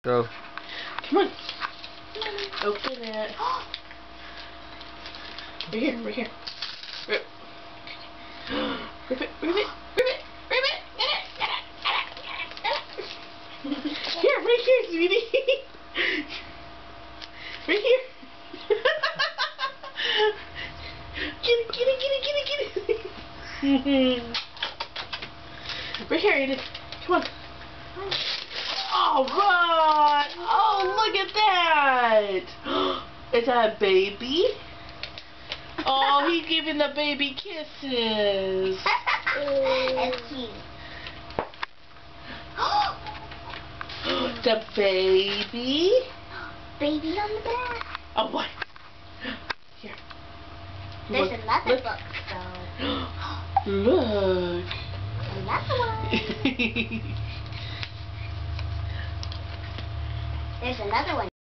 Go. Come on. Open it. Right here, right here. Rip. Rip it, rip it, rip it, rip it. Get it. Here, right here, sweetie. Right here. Get it. Right here, Aiden. Come on. All right. Oh, look at that. Is that a baby? Oh, he's giving the baby kisses. That's cute. The baby. Baby on the back. Oh, what? Here. There's Look, another look. book, though. Look. Another one. There's another one